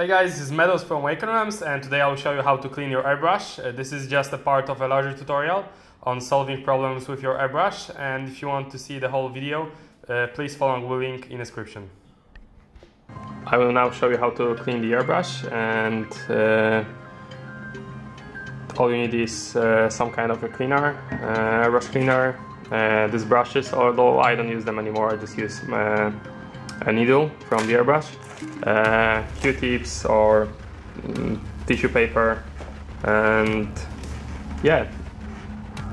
Hey guys, this is Meadows from Wakeramps, and today I will show you how to clean your airbrush. This is just a part of a larger tutorial on solving problems with your airbrush, and if you want to see the whole video, please follow the link in the description. I will now show you how to clean the airbrush, and all you need is some kind of a cleaner, airbrush cleaner, these brushes, although I don't use them anymore, I just use a needle from the airbrush. Q-tips or tissue paper, and yeah,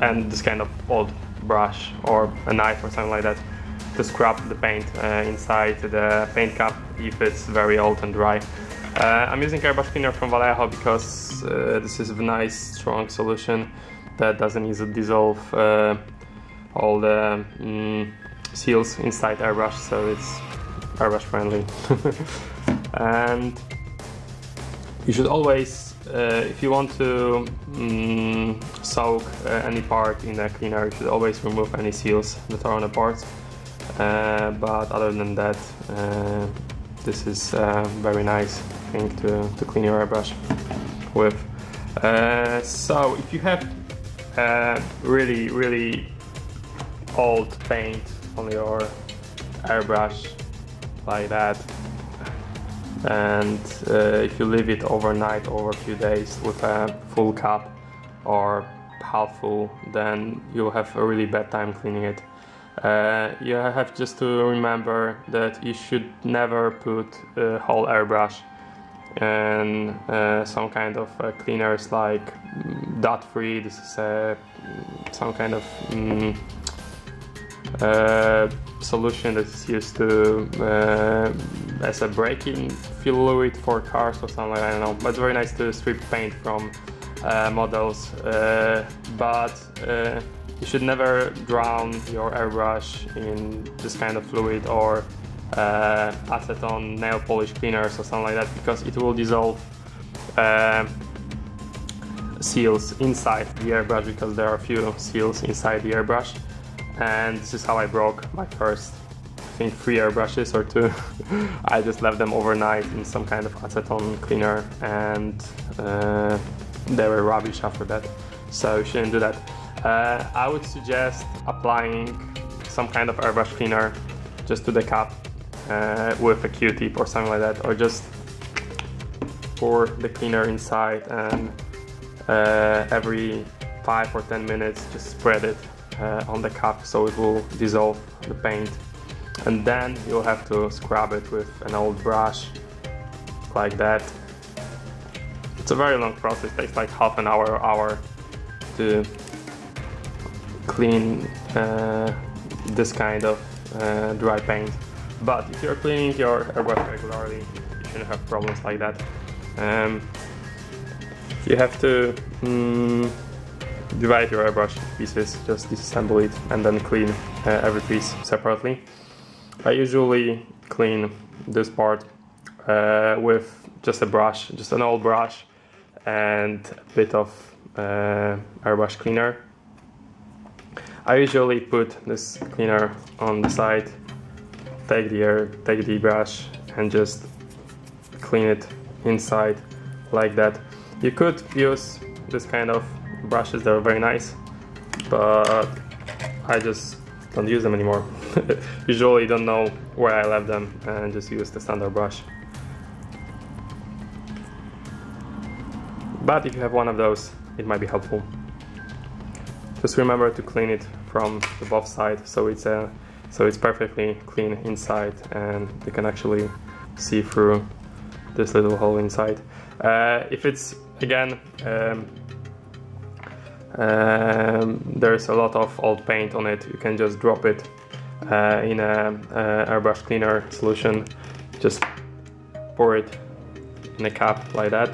and this kind of old brush or a knife or something like that to scrub the paint inside the paint cup if it's very old and dry. I'm using airbrush cleaner from Vallejo because this is a nice strong solution that doesn't easily dissolve all the seals inside airbrush, so it's airbrush friendly. And you should always, if you want to soak any part in a cleaner, you should always remove any seals that are on the parts. But other than that, this is a very nice thing to clean your airbrush with. So if you have really old paint on your airbrush like that, and if you leave it overnight over a few days with a full cup or half full, then you'll have a really bad time cleaning it. You have just to remember that you should never put a whole airbrush in some kind of cleaners like dot-free. This is some kind of solution that is used to as a braking fluid for cars or something like that, I don't know. But it's very nice to strip paint from models, but you should never drown your airbrush in this kind of fluid or acetone nail polish cleaners or something like that, because it will dissolve seals inside the airbrush, because there are a few seals inside the airbrush. And this is how I broke my first, I think, 3 airbrushes or 2. I just left them overnight in some kind of acetone cleaner, and they were rubbish after that, so you shouldn't do that. I would suggest applying some kind of airbrush cleaner just to the cup with a Q-tip or something like that, or just pour the cleaner inside, and every 5 or 10 minutes just spread it on the cup so it will dissolve the paint, and then you'll have to scrub it with an old brush like that. It's a very long process, it takes like half an hour to clean this kind of dry paint. But if you're cleaning your airbrush regularly, you shouldn't have problems like that. You have to divide your airbrush into pieces, just disassemble it and then clean every piece separately. I usually clean this part with just a brush, just an old brush and a bit of airbrush cleaner. I usually put this cleaner on the side, take the brush and just clean it inside like that. You could use this kind of brushes, they're very nice, but I just don't use them anymore. Usually don't know where I left them and just use the standard brush. But if you have one of those, it might be helpful. Just remember to clean it from the both sides, so it's perfectly clean inside and you can actually see through this little hole inside. If it's, again, there's a lot of old paint on it, you can just drop it in a airbrush cleaner solution. Just pour it in a cup like that,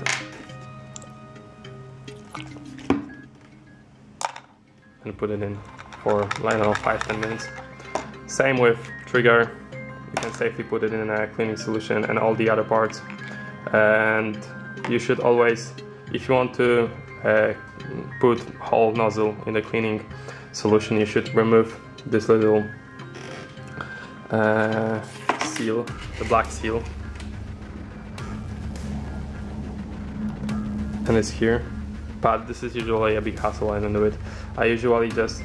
and put it in for, I don't know, 5-10 minutes. Same with trigger, you can safely put it in a cleaning solution and all the other parts. And you should always, if you want to put whole nozzle in the cleaning solution, you should remove this little seal, the black seal, and it's here, but this is usually a big hassle. I don't do it. I usually just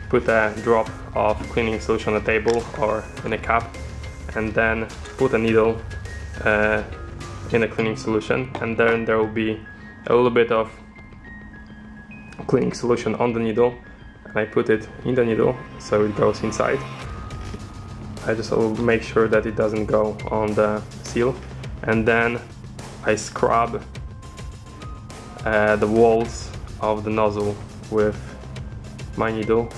put a drop of cleaning solution on a table or in a cup, and then put a needle in a cleaning solution, and then there will be a little bit of cleaning solution on the needle, and I put it in the needle so it goes inside. I just will make sure that it doesn't go on the seal, and then I scrub the walls of the nozzle with my needle,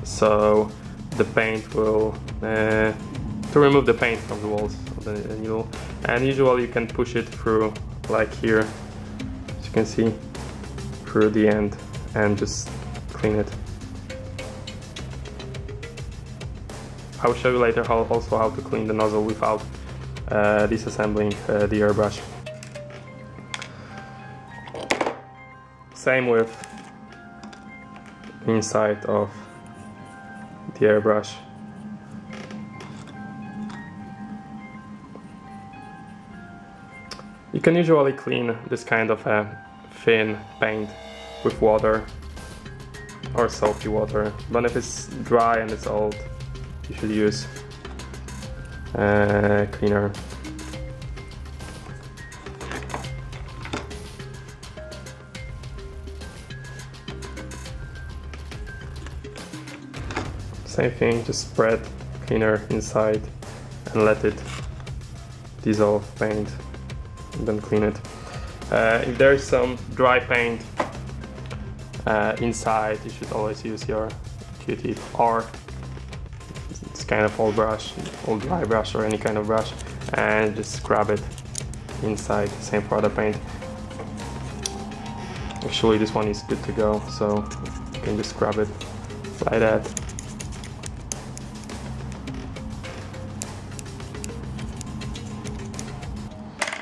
so the paint will to remove the paint from the walls of the needle. And usually you can push it through, like here, as you can see, through the end, and just clean it. I will show you later also how to clean the nozzle without disassembling the airbrush. Same with inside of the airbrush. You can usually clean this kind of thin paint with water or soapy water, but if it's dry and it's old, you should use cleaner. Same thing, just spread cleaner inside and let it dissolve paint, and then clean it. If there is some dry paint inside, you should always use your Q-tip or this kind of old dry brush or any kind of brush, and just scrub it inside. Same for other paint. Actually, this one is good to go, so you can just scrub it like that.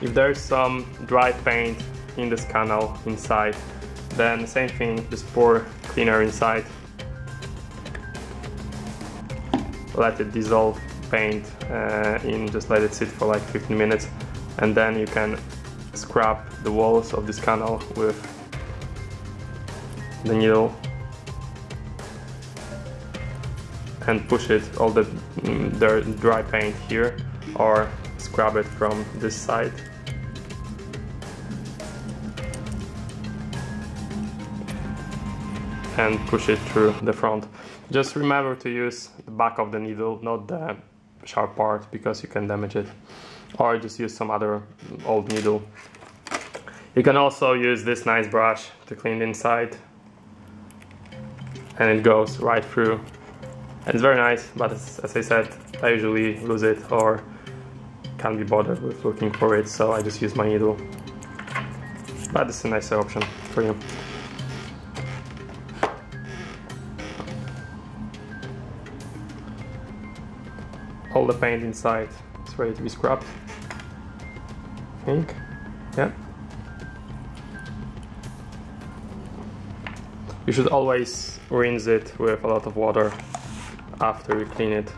If there's some dry paint in this canal inside, then same thing, just pour cleaner inside, let it dissolve paint just let it sit for like 15 minutes, and then you can scrub the walls of this canal with the needle and push it, all the dry paint here, or scrub it from this side. And push it through the front. Just remember to use the back of the needle, not the sharp part, because you can damage it. Or just use some other old needle. You can also use this nice brush to clean the inside, and it goes right through. And it's very nice, but as I said, I usually lose it or can't be bothered with looking for it, so I just use my needle. But it's a nicer option for you. All the paint inside is ready to be scrubbed, I think. Yeah. You should always rinse it with a lot of water after you clean it.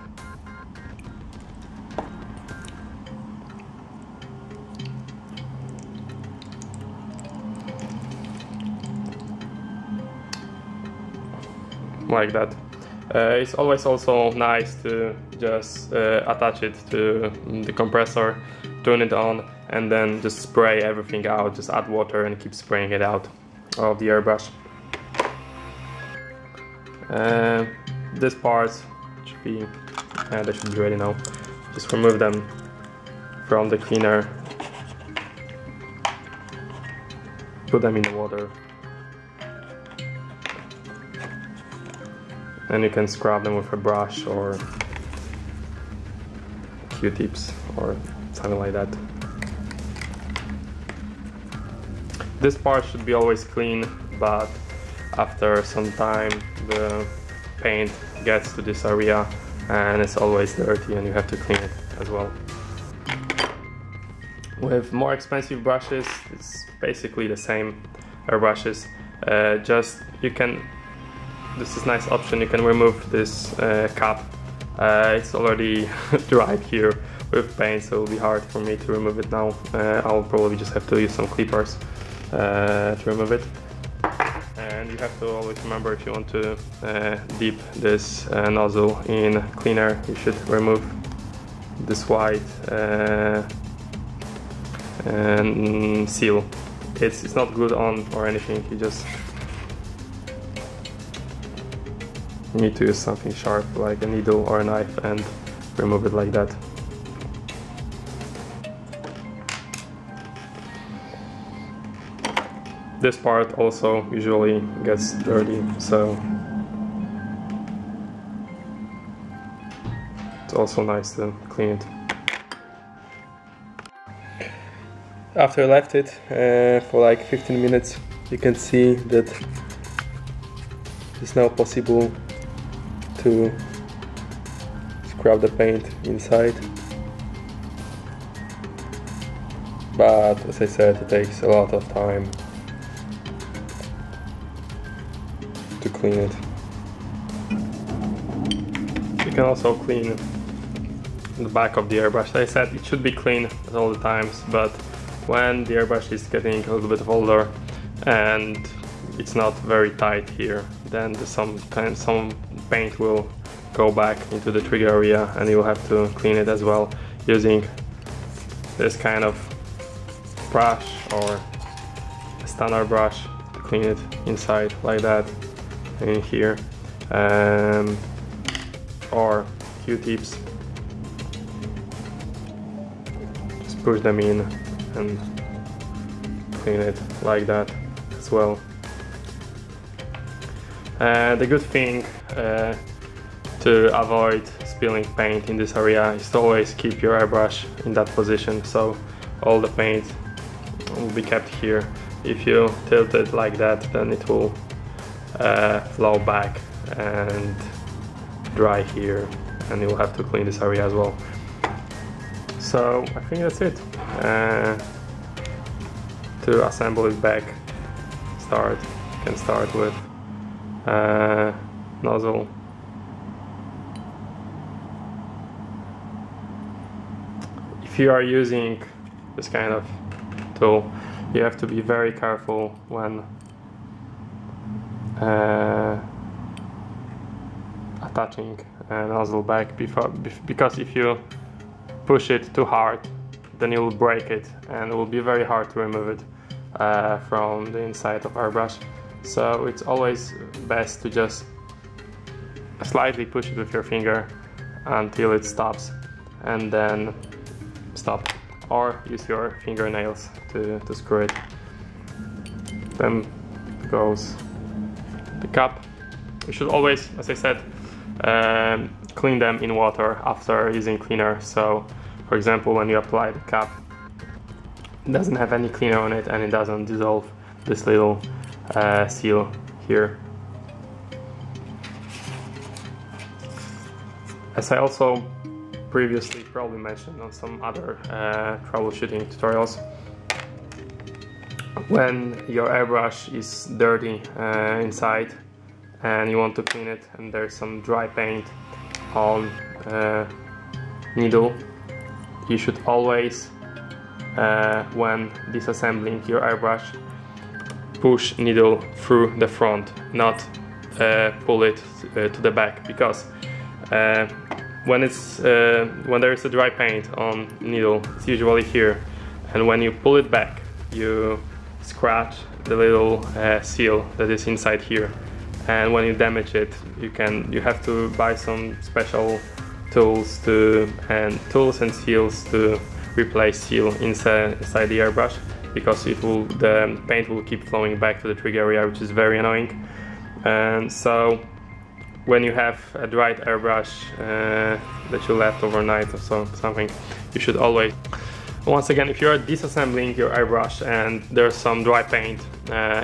Like that. It's always also nice to just attach it to the compressor, turn it on, and then just spray everything out. Just add water and keep spraying it out of the airbrush. This part should be, they should be ready now. Just remove them from the cleaner, put them in the water, and you can scrub them with a brush or Q-tips or something like that. This part should be always clean, but after some time the paint gets to this area and it's always dirty and you have to clean it as well. With more expensive brushes, it's basically the same airbrushes, just you can, this is a nice option, you can remove this cap. It's already dried here, with paint, so it will be hard for me to remove it now. I'll probably just have to use some clippers to remove it. And you have to always remember, if you want to dip this nozzle in cleaner, you should remove this white seal. It's not glued on or anything, you just need to use something sharp like a needle or a knife and remove it like that. This part also usually gets dirty, so it's also nice to clean it. After I left it for like 15 minutes, you can see that it's now possible to scrub the paint inside. But as I said, it takes a lot of time to clean it. You can also clean the back of the airbrush. As I said, it should be clean at all the times, but when the airbrush is getting a little bit older and it's not very tight here, then some paint will go back into the trigger area and you'll have to clean it as well using this kind of brush or a standard brush to clean it inside like that, in here, or Q-tips. Just push them in and clean it like that as well. The good thing to avoid spilling paint in this area is to always keep your airbrush in that position, so all the paint will be kept here. If you tilt it like that, then it will flow back and dry here, and you'll have to clean this area as well. So I think that's it. To assemble it back, you can start with nozzle. If you are using this kind of tool, you have to be very careful when attaching a nozzle back, because if you push it too hard, then you will break it and it will be very hard to remove it from the inside of airbrush. So it's always best to just slightly push it with your finger until it stops, and then stop, or use your fingernails to screw it. Then goes the cap. You should always, as I said, clean them in water after using cleaner. So for example, when you apply the cap, it doesn't have any cleaner on it and it doesn't dissolve this little seal here. As I also previously probably mentioned on some other troubleshooting tutorials, when your airbrush is dirty inside and you want to clean it and there's some dry paint on needle, you should always, when disassembling your airbrush, push needle through the front, not pull it to the back, because when there is a dry paint on needle, it's usually here, and when you pull it back, you scratch the little seal that is inside here, and when you damage it, you have to buy some special tools and seals to replace seal inside the airbrush, because the paint will keep flowing back to the trigger area, which is very annoying. And so when you have a dried airbrush that you left overnight or something, you should always, once again, if you are disassembling your airbrush and there's some dry paint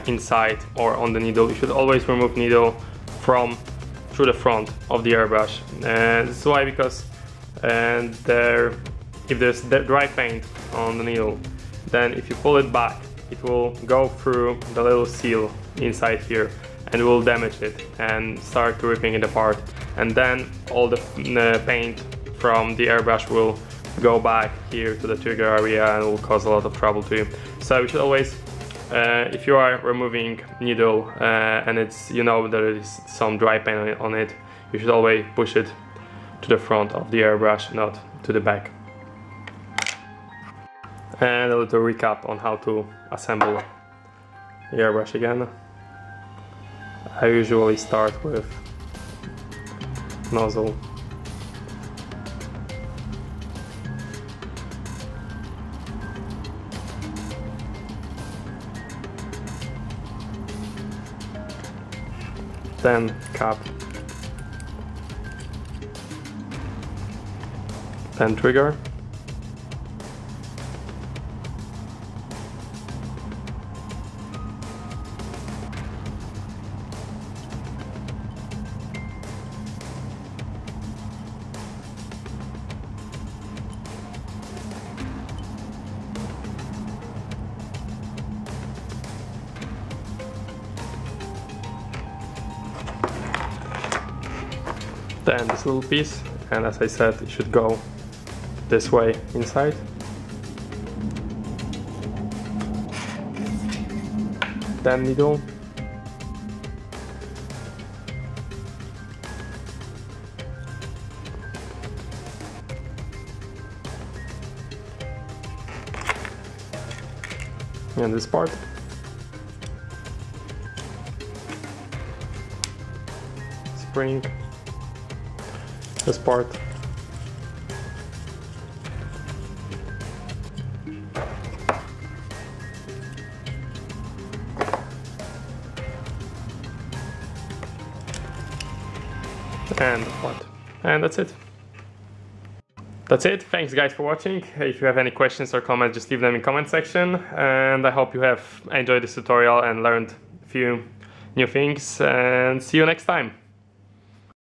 inside or on the needle, you should always remove needle through the front of the airbrush. And this is why, because if there's dry paint on the needle, then if you pull it back, it will go through the little seal inside here and will damage it and start ripping it apart, and then all the paint from the airbrush will go back here to the trigger area and it will cause a lot of trouble to you. So you should always, if you are removing needle and it's, you know, there is some dry paint on it, you should always push it to the front of the airbrush, not to the back. And a little recap on how to assemble the airbrush again. I usually start with nozzle, then cap, then trigger, then this little piece, and as I said, it should go this way inside. Then needle. And this part. Spring. This part. And the part. And that's it. That's it. Thanks guys for watching. If you have any questions or comments, just leave them in comment section. And I hope you have enjoyed this tutorial and learned a few new things. And see you next time.